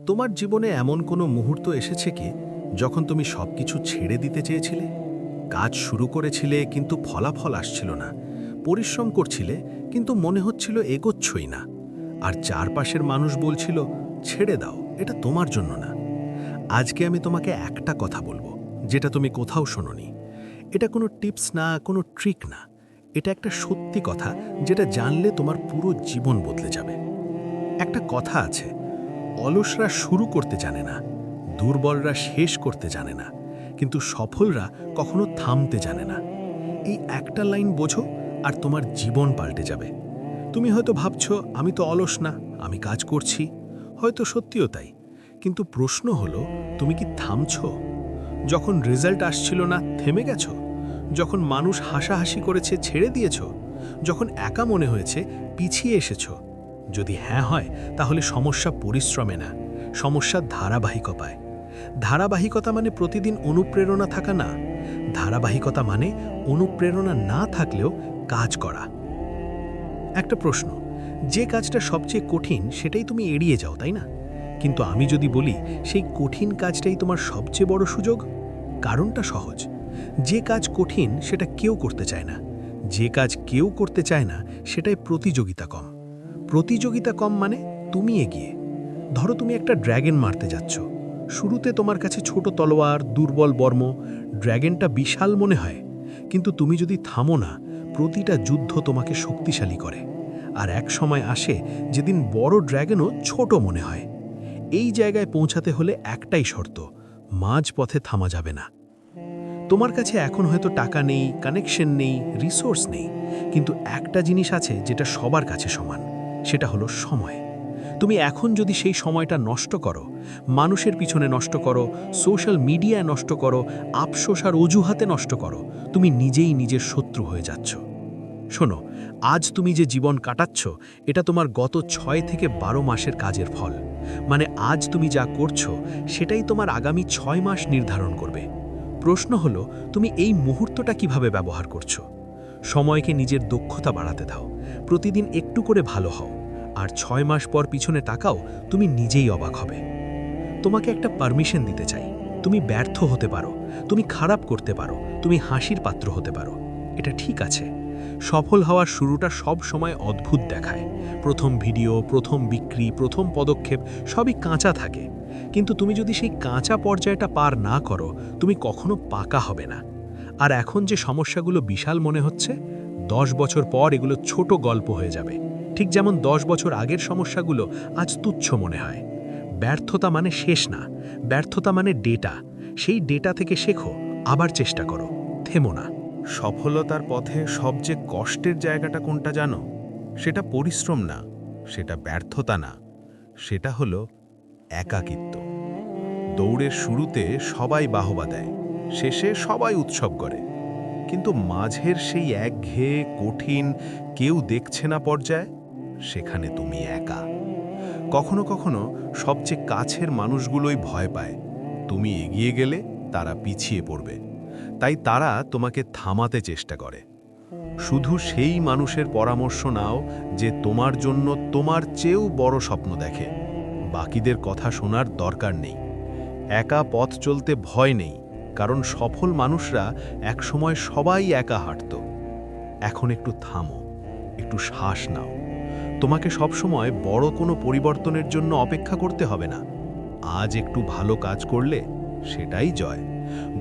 তোমার জীবনে এমন কোনো মুহূর্ত এসেছে কি যখন তুমি সবকিছু ছেড়ে দিতে চেয়েছিলে? কাজ শুরু করেছিলে কিন্তু ফলাফল আসছিল না, পরিশ্রম করছিলে কিন্তু মনে হচ্ছিল এগোচ্ছই না, আর চারপাশের মানুষ বলছিল ছেড়ে দাও, এটা তোমার জন্য না। আজকে আমি তোমাকে একটা কথা বলবো, যেটা তুমি কোথাও শোনোনি। এটা কোনো টিপস না, কোনো ট্রিক না, এটা একটা সত্যি কথা, যেটা জানলে তোমার পুরো জীবন বদলে যাবে। একটা কথা আছে, অলসরা শুরু করতে জানে না, দুর্বলরা শেষ করতে জানে না, কিন্তু সফলরা কখনো থামতে জানে না। এই একটা লাইন বোঝো আর তোমার জীবন পাল্টে যাবে। তুমি হয়তো ভাবছো আমি তো অলস না, আমি কাজ করছি। হয়তো সত্যিও তাই, কিন্তু প্রশ্ন হলো তুমি কি থামছো? যখন রেজাল্ট আসছিল না থেমে গেছো? যখন মানুষ হাসাহাসি করেছে ছেড়ে দিয়েছো? যখন একা মনে হয়েছে পিছিয়ে এসেছো? যদি হ্যাঁ হয়, তাহলে সমস্যা পরিশ্রমে না, সমস্যা ধারাবাহিকতায়। ধারাবাহিকতা মানে প্রতিদিন অনুপ্রেরণা থাকা না, ধারাবাহিকতা মানে অনুপ্রেরণা না থাকলেও কাজ করা। একটা প্রশ্ন, যে কাজটা সবচেয়ে কঠিন সেটাই তুমি এড়িয়ে যাও, তাই না? কিন্তু আমি যদি বলি সেই কঠিন কাজটাই তোমার সবচেয়ে বড় সুযোগ। কারণটা সহজ, যে কাজ কঠিন সেটা কেউ করতে চায় না, যে কাজ কেউ করতে চায় না সেটাই প্রতিযোগিতা কম। প্রতিযোগিতা কম মানে তুমি এগিয়ে। ধরো তুমি একটা ড্র্যাগন মারতে যাচ্ছ, শুরুতে তোমার কাছে ছোট তলোয়ার, দুর্বল বর্ম, ড্র্যাগনটা বিশাল মনে হয়, কিন্তু তুমি যদি থামো না, প্রতিটা যুদ্ধ তোমাকে শক্তিশালী করে। আর এক সময় আসে যেদিন বড় ড্র্যাগনও ছোট মনে হয়। এই জায়গায় পৌঁছাতে হলে একটাই শর্ত, মাঝপথে থামা যাবে না। তোমার কাছে এখন হয়তো টাকা নেই, কানেকশন নেই, রিসোর্স নেই, কিন্তু একটা জিনিস আছে যেটা সবার কাছে সমান, সেটা হলো সময়। তুমি এখন যদি সেই সময়টা নষ্ট করো, মানুষের পিছনে নষ্ট করো, সোশ্যাল মিডিয়ায় নষ্ট করো, আফসোস আর অজুহাতে নষ্ট করো, তুমি নিজেই নিজের শত্রু হয়ে যাচ্ছ। শোনো, আজ তুমি যে জীবন কাটাচ্ছ, এটা তোমার গত 6 থেকে 12 মাসের কাজের ফল। মানে আজ তুমি যা করছো, সেটাই তোমার আগামী 6 মাস নির্ধারণ করবে। প্রশ্ন হলো, তুমি এই মুহূর্তটা কিভাবে ব্যবহার করছো? সময়কে নিজের দক্ষতা বাড়াতে দাও, প্রতিদিন একটু করে ভালো হও, আর 6 মাস পর পিছনে তাকাও, তুমি নিজেই অবাক হবে। তোমাকে একটা পারমিশন দিতে চাই, তুমি ব্যর্থ হতে পারো, তুমি খারাপ করতে পারো, তুমি হাসির পাত্র হতে পারো। এটা ঠিক আছে। সফল হওয়ার শুরুটা সব সময় অদ্ভুত দেখায়। প্রথম ভিডিও, প্রথম বিক্রি, প্রথম পদক্ষেপ সবই কাঁচা থাকে। কিন্তু তুমি যদি সেই কাঁচা পর্যায়টা পার না করো, তুমি কখনো পাকা হবে না। আর এখন যে সমস্যাগুলো বিশাল মনে হচ্ছে, 10 বছর পর এগুলো ছোট গল্প হয়ে যাবে। ঠিক যেমন 10 বছর আগের সমস্যাগুলো আজ তুচ্ছ মনে হয়। ব্যর্থতা মানে শেষ না, ব্যর্থতা মানে ডেটা। সেই ডেটা থেকে শেখো, আবার চেষ্টা করো, থেমো না। সফলতার পথে সবচেয়ে কষ্টের জায়গাটা কোনটা জানো? সেটা পরিশ্রম না, সেটা ব্যর্থতা না, সেটা হলো একাকিত্ব। দৌড়ের শুরুতে সবাই বাহবা দেয়, শেষে সবাই উৎসব করে, কিন্তু মাঝের সেই একঘেয়ে কঠিন কেউ দেখছে না পর্যায়ে, সেখানে তুমি একা। কখনো কখনো সবচেয়ে কাছের মানুষগুলোই ভয় পায়, তুমি এগিয়ে গেলে তারা পিছিয়ে পড়বে, তাই তারা তোমাকে থামাতে চেষ্টা করে। শুধু সেই মানুষের পরামর্শ নাও যে তোমার জন্য তোমার চেয়েও বড় স্বপ্ন দেখে। বাকিদের কথা শোনার দরকার নেই। একা পথ চলতে ভয় নেই, কারণ সফল মানুষরা একসময় সবাই একা হাঁটত। এখন একটু থামো, একটু শ্বাস নাও। তোমাকে সবসময় বড় কোনো পরিবর্তনের জন্য অপেক্ষা করতে হবে না। আজ একটু ভালো কাজ করলে সেটাই জয়।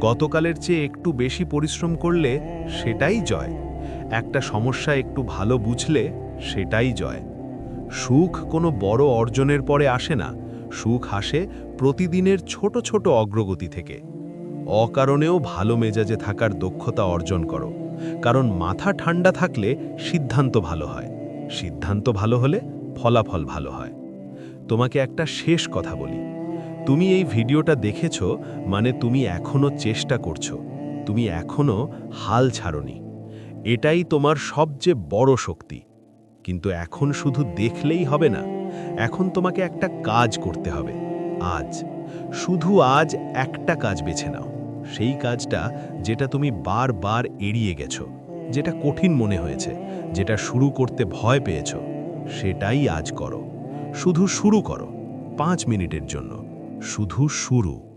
গতকালের চেয়ে একটু বেশি পরিশ্রম করলে সেটাই জয়। একটা সমস্যা একটু ভালো বুঝলে সেটাই জয়। সুখ কোনো বড় অর্জনের পরে আসে না, সুখ আসে প্রতিদিনের ছোট ছোট অগ্রগতি থেকে। অকারণেও ভালো মেজাজে থাকার দক্ষতা অর্জন করো, কারণ মাথা ঠান্ডা থাকলে সিদ্ধান্ত ভালো হয়, সিদ্ধান্ত ভালো হলে ফলাফল ভালো হয়। তোমাকে একটা শেষ কথা বলি, তুমি এই ভিডিওটা দেখেছো মানে তুমি এখনো চেষ্টা করছো, তুমি এখনো হাল ছাড়োনি। এটাই তোমার সবচেয়ে বড় শক্তি। কিন্তু এখন শুধু দেখলেই হবে না, এখন তোমাকে একটা কাজ করতে হবে। আজ, শুধু আজ একটা কাজ বেছে নাও। সেই কাজটা যেটা তুমি বারবার এড়িয়ে গেছো, যেটা কঠিন মনে হয়েছে, যেটা শুরু করতে ভয় পেয়েছো, সেটাই আজ করো। শুধু শুরু করো। 5 মিনিটের জন্য, শুধু শুরু।